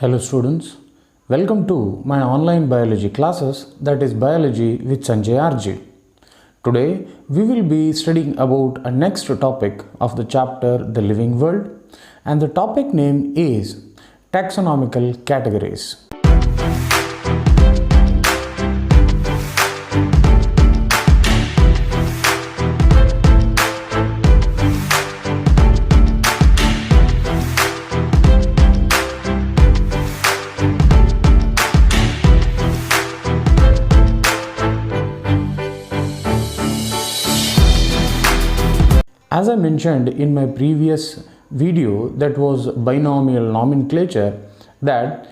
Hello students, welcome to my online biology classes, that is biology with Sanjayrg. Today we will be studying about a next topic of the chapter The Living World, and the topic name is taxonomical categories. As I mentioned in my previous video, that was binomial nomenclature, that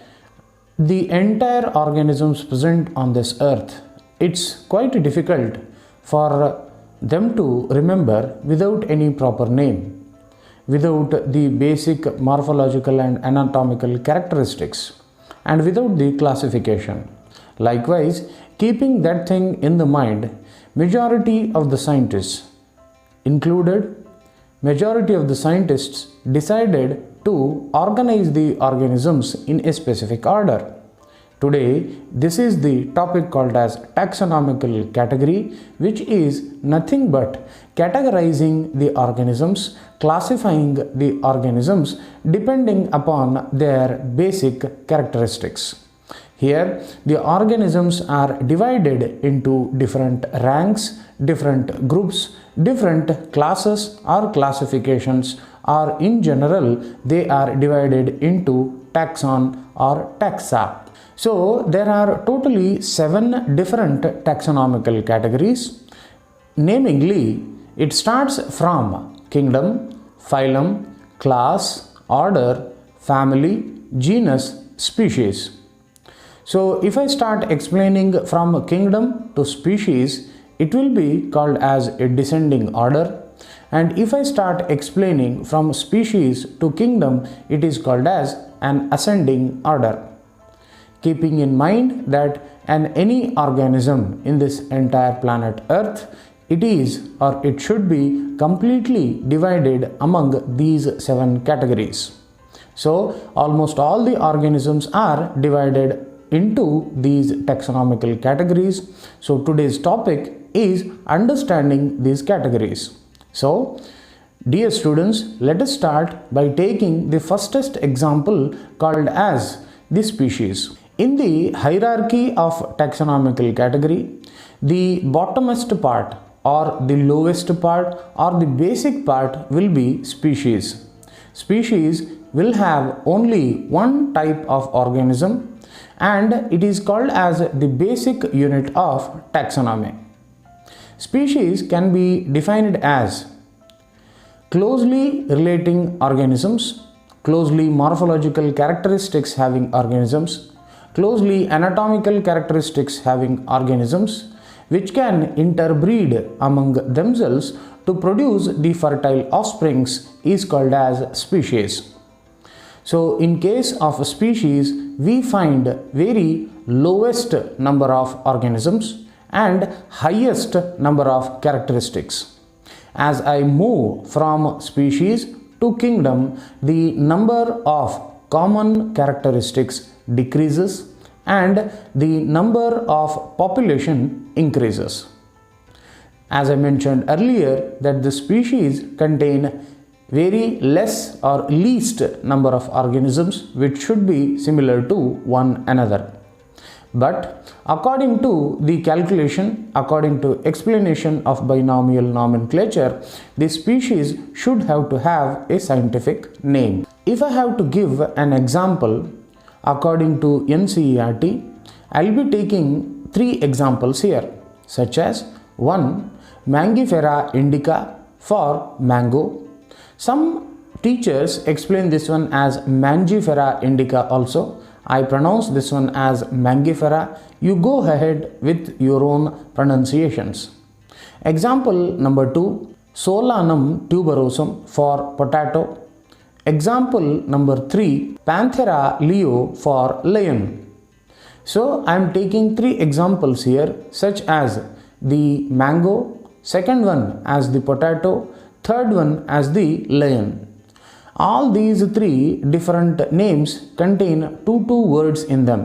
the entire organisms present on this earth, it's quite difficult for them to remember without any proper name, without the basic morphological and anatomical characteristics, and without the classification. Likewise, keeping that thing in the mind, majority of the scientists decided to organize the organisms in a specific order. Today, this is the topic called as taxonomical category, which is nothing but categorizing the organisms, classifying the organisms depending upon their basic characteristics. Here, the organisms are divided into different ranks, different groups, different classes or classifications, or in general, they are divided into taxon or taxa. So, there are totally 7 different taxonomical categories. Namely, it starts from kingdom, phylum, class, order, family, genus, species. So, if I start explaining from kingdom to species, it will be called as a descending order, and if I start explaining from species to kingdom, it is called as an ascending order. Keeping in mind that any organism in this entire planet Earth, it is or it should be completely divided among these 7 categories. So, almost all the organisms are divided into these taxonomical categories. So, today's topic is understanding these categories. So, dear students, let us start by taking the firstest example called as the species. In the hierarchy of taxonomical category, the bottomest part or the lowest part or the basic part will be species. Species will have only one type of organism, and it is called as the basic unit of taxonomy. Species can be defined as closely relating organisms, closely morphological characteristics having organisms, closely anatomical characteristics having organisms, which can interbreed among themselves to produce the fertile offsprings, is called as species. So, in case of a species, we find very lowest number of organisms and highest number of characteristics. As I move from species to kingdom, the number of common characteristics decreases and the number of population increases. As I mentioned earlier, that the species contain very less or least number of organisms which should be similar to one another. But according to the calculation, according to explanation of binomial nomenclature, the species should have to have a scientific name. If I have to give an example according to NCERT, I will be taking 3 examples here, such as 1. Mangifera indica for mango. Some teachers explain this one as Mangifera indica also. I pronounce this one as Mangifera. You go ahead with your own pronunciations. Example number 2, Solanum tuberosum for potato. Example number 3, Panthera leo for lion. So, I am taking 3 examples here, such as the mango, second one as the potato, third one as the lion. All these three different names contain two words in them.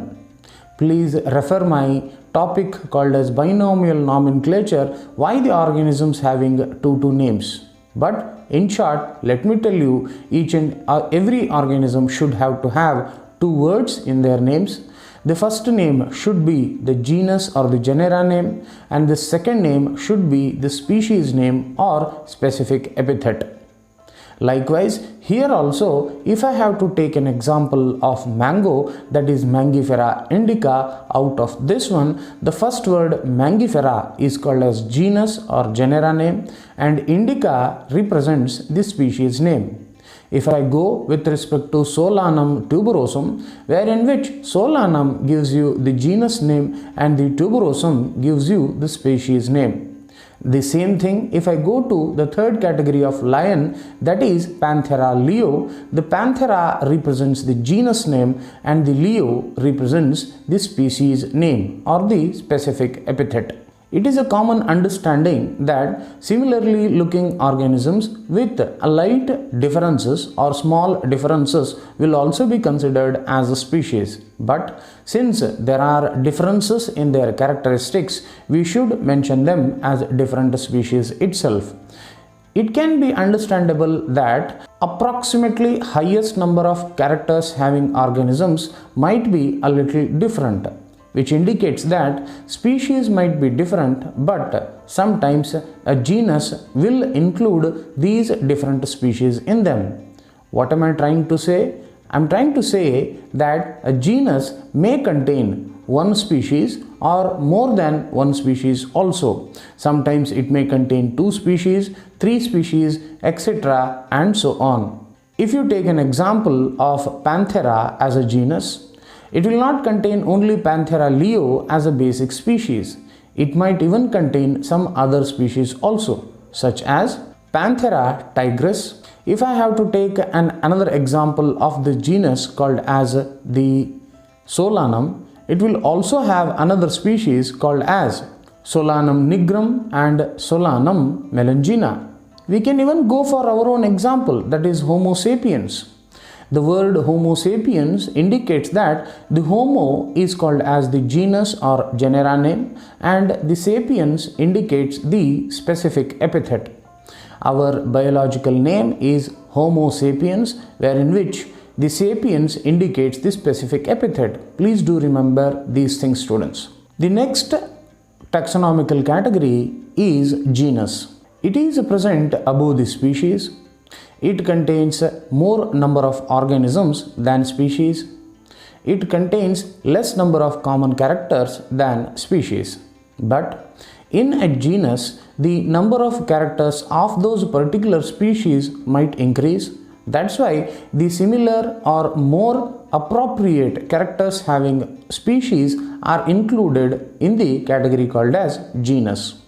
Please refer my topic called as binomial nomenclature, why the organisms having two names. But in short, let me tell you, each and every organism should have to have two words in their names. The first name should be the genus or the genera name, and the second name should be the species name or specific epithet. Likewise, here also, if I have to take an example of mango, that is Mangifera indica, out of this one, the first word Mangifera is called as genus or genera name, and indica represents the species name. If I go with respect to Solanum tuberosum, wherein which Solanum gives you the genus name and the tuberosum gives you the species name. The same thing if I go to the third category of lion, that is Panthera leo. The Panthera represents the genus name and the leo represents the species name or the specific epithet. It is a common understanding that similarly looking organisms with light differences or small differences will also be considered as a species. But since there are differences in their characteristics, we should mention them as different species itself. It can be understandable that approximately highest number of characters having organisms might be a little different, which indicates that species might be different, but sometimes a genus will include these different species in them. What am I trying to say? I am trying to say that a genus may contain one species or more than one species also. Sometimes it may contain 2 species, 3 species, etc. and so on. If you take an example of Panthera as a genus, it will not contain only Panthera leo as a basic species. It might even contain some other species also, such as Panthera tigris. If I have to take another example of the genus called as the Solanum, it will also have another species called as Solanum nigrum and Solanum melangina. We can even go for our own example, that is Homo sapiens. The word Homo sapiens indicates that the Homo is called as the genus or genera name and the sapiens indicates the specific epithet. Our biological name is Homo sapiens, wherein which the sapiens indicates the specific epithet. Please do remember these things, students. The next taxonomical category is genus. It is present above the species. It contains more number of organisms than species. It contains less number of common characters than species. But in a genus, the number of characters of those particular species might increase. That's why the similar or more appropriate characters having species are included in the category called as genus.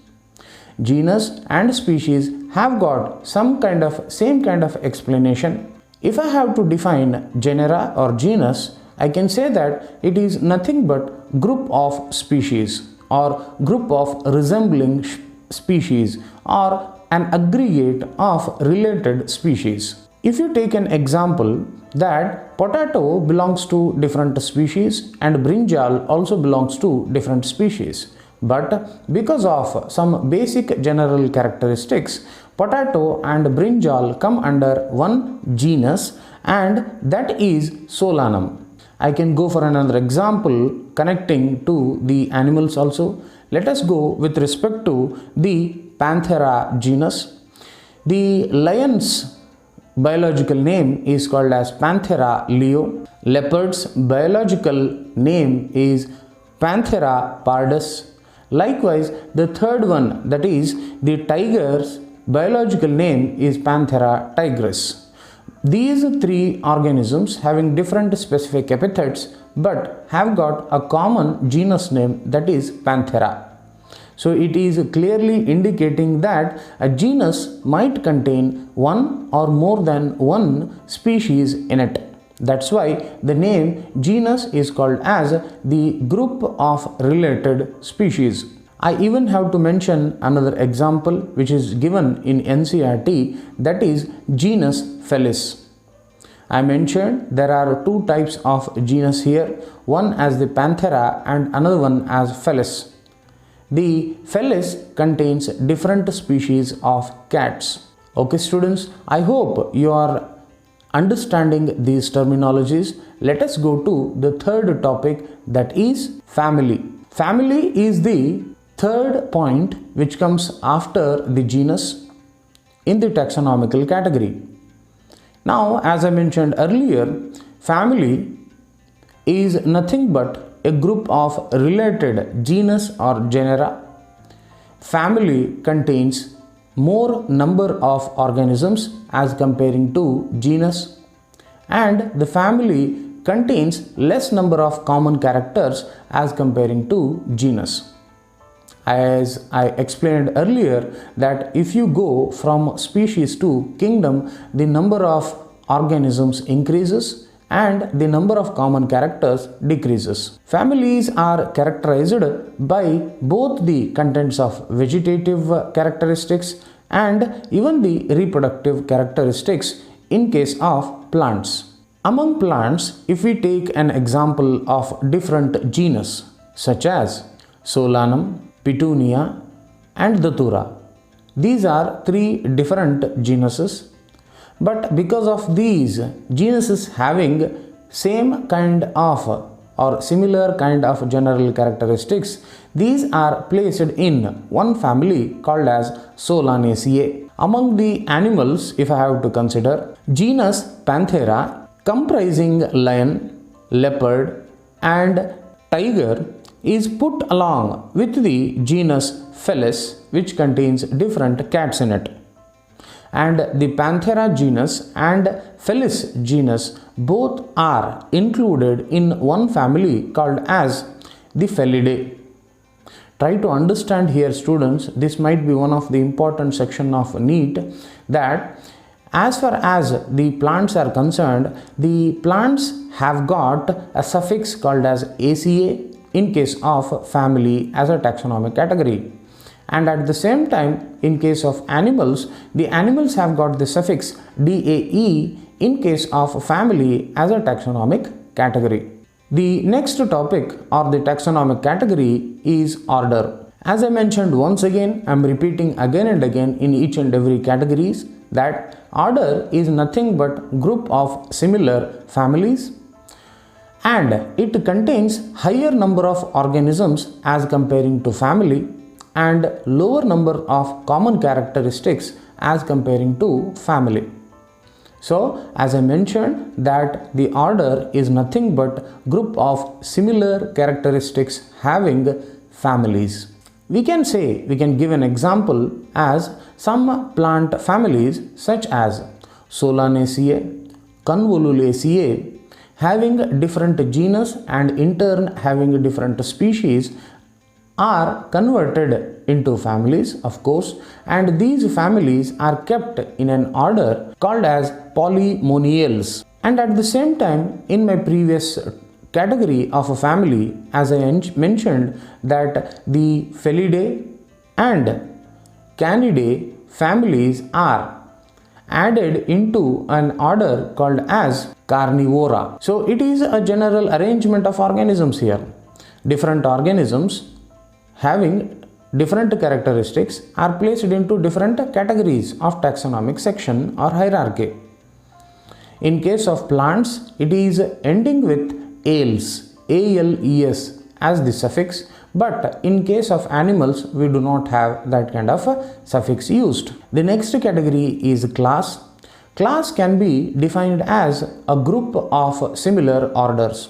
Genus and species have got same kind of explanation. If I have to define genera or genus, I can say that it is nothing but group of species or group of resembling species or an aggregate of related species. If you take an example that potato belongs to different species and brinjal also belongs to different species, but because of some basic general characteristics, potato and brinjal come under one genus, and that is Solanum. I can go for another example connecting to the animals also. Let us go with respect to the Panthera genus. The lion's biological name is called as Panthera leo. Leopard's biological name is Panthera pardus. Likewise, the third one, that is the tiger's biological name is Panthera tigris. These 3 organisms having different specific epithets but have got a common genus name, that is Panthera. So it is clearly indicating that a genus might contain one or more than one species in it. That's why the name genus is called as the group of related species. I even have to mention another example which is given in NCERT, that is genus Felis. I mentioned there are two types of genus here, one as the Panthera and another one as Felis. The Felis contains different species of cats. Okay students, I hope you are understanding these terminologies. Let us go to the third topic, that is family. Family is the third point which comes after the genus in the taxonomical category. Now, as I mentioned earlier, family is nothing but a group of related genus or genera. Family contains more number of organisms as comparing to genus, and the family contains less number of common characters as comparing to genus. As I explained earlier, that if you go from species to kingdom, the number of organisms increases and the number of common characters decreases. Families are characterized by both the contents of vegetative characteristics and even the reproductive characteristics in case of plants. Among plants, if we take an example of different genus such as Solanum, Petunia and Datura. These are three different genuses, but because of these genuses having same kind of or similar kind of general characteristics, these are placed in one family called as Solanaceae. Among the animals, if I have to consider, genus Panthera comprising lion, leopard and tiger is put along with the genus Felis, which contains different cats in it. And the Panthera genus and Felis genus both are included in one family called as the Felidae. Try to understand here students, this might be one of the important section of NEET, that as far as the plants are concerned, the plants have got a suffix called as ACA in case of family as a taxonomic category, and at the same time in case of animals, the animals have got the suffix DAE in case of family as a taxonomic category. The next topic or the taxonomic category is order. As I mentioned once again, I am repeating again and again in each and every categories that order is nothing but group of similar families, and it contains higher number of organisms as comparing to family and lower number of common characteristics as comparing to family. So, as I mentioned that the order is nothing but group of similar characteristics having families. We can give an example as some plant families such as Solanaceae, Convolvulaceae, having different genus and in turn having different species are converted into families, of course, and these families are kept in an order called as polymoniales. And at the same time, in my previous category of a family, as I mentioned that the Felidae and Canidae families are added into an order called as Carnivora. So it is a general arrangement of organisms here. Different organisms having different characteristics are placed into different categories of taxonomic section or hierarchy. In case of plants, it is ending with ales, A-L-E-S as the suffix, but in case of animals, we do not have that kind of a suffix used. The next category is class. Class can be defined as a group of similar orders.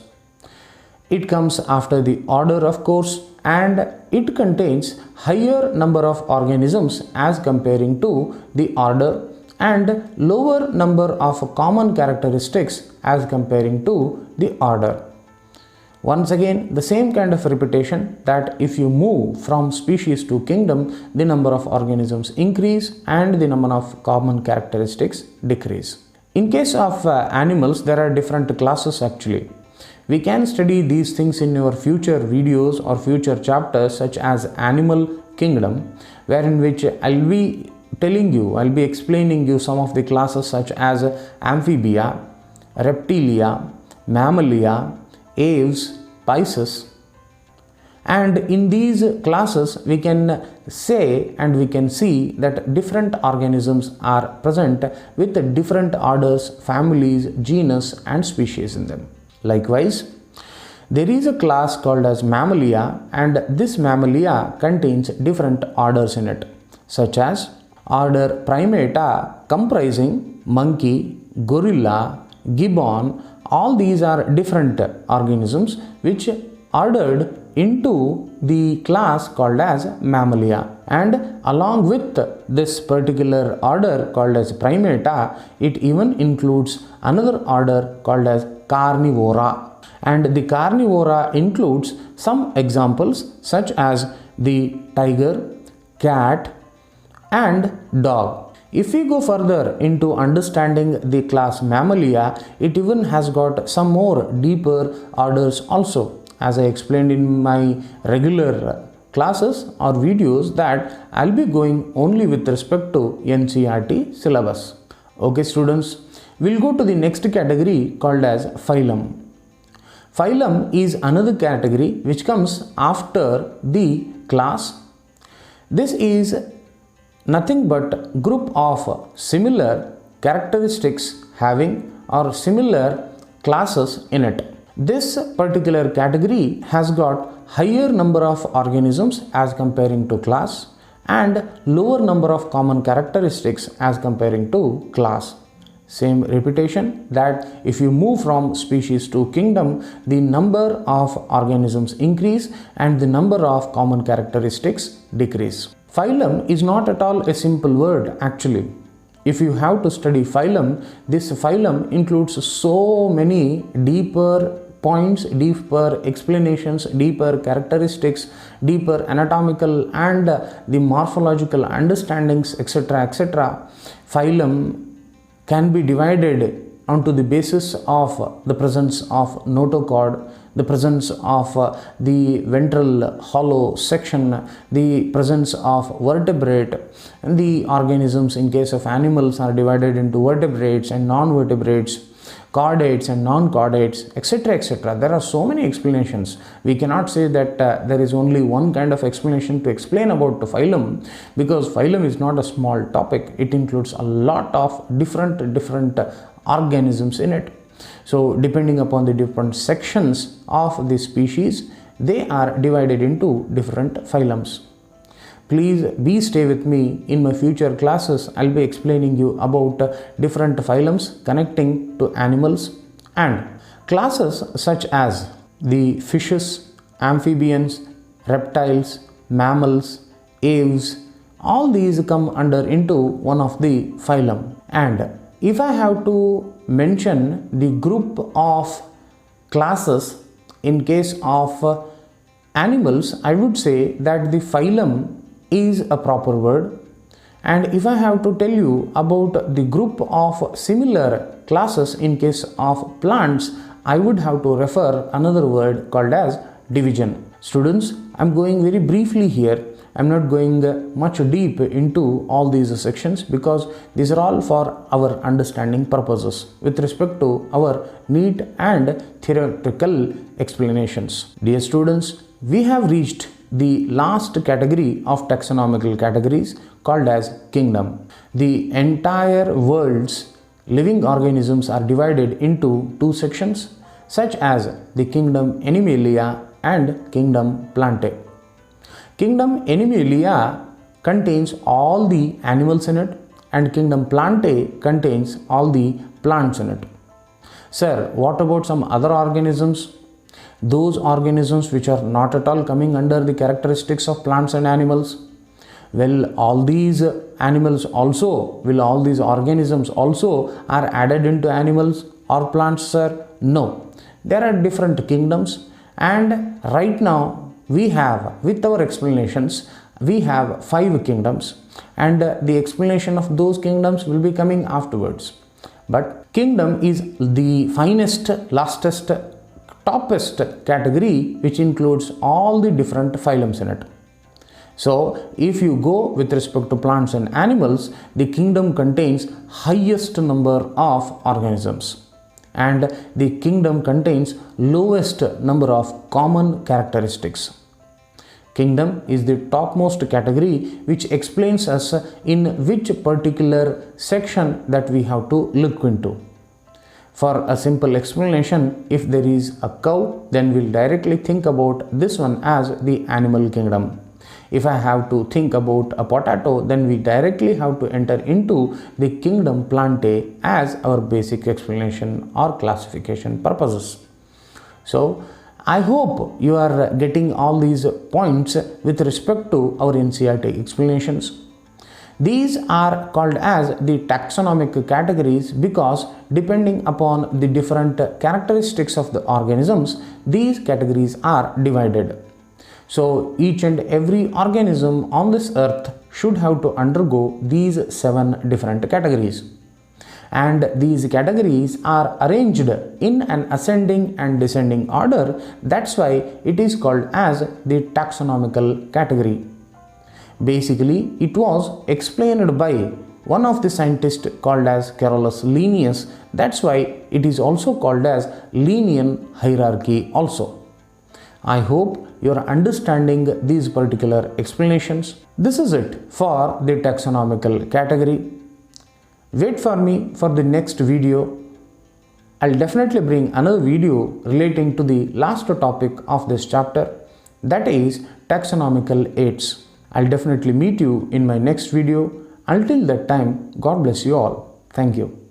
It comes after the order, of course, and it contains higher number of organisms as comparing to the order and lower number of common characteristics as comparing to the order. Once again, the same kind of repetition that if you move from species to kingdom, the number of organisms increase and the number of common characteristics decrease. In case of animals, there are different classes actually. We can study these things in your future videos or future chapters such as Animal Kingdom, wherein which I'll be explaining you some of the classes such as Amphibia, Reptilia, Mammalia, Aves, Pisces. And in these classes we can say and we can see that different organisms are present with different orders, families, genus and species in them. Likewise, there is a class called as Mammalia, and this Mammalia contains different orders in it, such as order Primata comprising monkey, gorilla, gibbon. All these are different organisms which ordered into the class called as Mammalia, and along with this particular order called as Primata, it even includes another order called as Carnivora, and the Carnivora includes some examples such as the tiger, cat and dog. If we go further into understanding the class Mammalia, it even has got some more deeper orders also. As I explained in my regular classes or videos, that I'll be going only with respect to NCERT syllabus. Okay students, we'll go to the next category called as Phylum. Phylum is another category which comes after the class. This is nothing but group of similar characteristics having or similar classes in it. This particular category has got higher number of organisms as comparing to class and lower number of common characteristics as comparing to class. Same repetition, that if you move from species to kingdom, the number of organisms increase and the number of common characteristics decrease. Phylum is not at all a simple word actually. If you have to study phylum, this phylum includes so many deeper points, deeper explanations, deeper characteristics, deeper anatomical and the morphological understandings, etc. etc. Phylum can be divided onto the basis of the presence of notochord, the presence of the ventral hollow section, the presence of vertebrate, and the organisms in case of animals are divided into vertebrates and non-vertebrates, chordates and non-chordates, etc. etc. There are so many explanations. We cannot say that there is only one kind of explanation to explain about the phylum, because phylum is not a small topic. It includes a lot of different organisms in it. So depending upon the different sections of the species, they are divided into different phylums. Please stay with me. In my future classes, I'll be explaining you about different phylums connecting to animals and classes such as the fishes, amphibians, reptiles, mammals, aves. All these come under into one of the phylum. And if I have to mention the group of classes in case of animals, I would say that the phylum is a proper word. And if I have to tell you about the group of similar classes in case of plants, I would have to refer another word called as division. Students, I'm going very briefly here. I'm not going much deep into all these sections because these are all for our understanding purposes with respect to our NEET and theoretical explanations. Dear students, we have reached the last category of taxonomical categories called as kingdom. The entire world's living organisms are divided into two sections, such as the kingdom Animalia and kingdom Plantae. Kingdom Animalia contains all the animals in it, and kingdom Plantae contains all the plants in it. Sir, what about some other organisms? Those organisms which are not at all coming under the characteristics of plants and animals? Well, all these animals also, will all these organisms also are added into animals or plants, sir? No. There are different kingdoms, and right now we have, with our explanations, we have 5 kingdoms, and the explanation of those kingdoms will be coming afterwards. But kingdom is the finest, lastest, toppest category which includes all the different phylums in it. So if you go with respect to plants and animals, the kingdom contains highest number of organisms. and the kingdom contains lowest number of common characteristics. Kingdom is the topmost category which explains us in which particular section that we have to look into. For a simple explanation, if there is a cow, then we'll directly think about this one as the animal kingdom. If I have to think about a potato, then we directly have to enter into the kingdom Plantae as our basic explanation or classification purposes. So, I hope you are getting all these points with respect to our NCERT explanations. These are called as the taxonomic categories because depending upon the different characteristics of the organisms, these categories are divided. So each and every organism on this earth should have to undergo these 7 different categories. And these categories are arranged in an ascending and descending order. That's why it is called as the taxonomical category. Basically, it was explained by one of the scientists called as Carolus Linnaeus. That's why it is also called as Linnaean hierarchy also. I hope you are understanding these particular explanations. This is it for the taxonomical category. Wait for me for the next video. I'll definitely bring another video relating to the last topic of this chapter, that is taxonomical aids. I'll definitely meet you in my next video. Until that time, God bless you all. Thank you.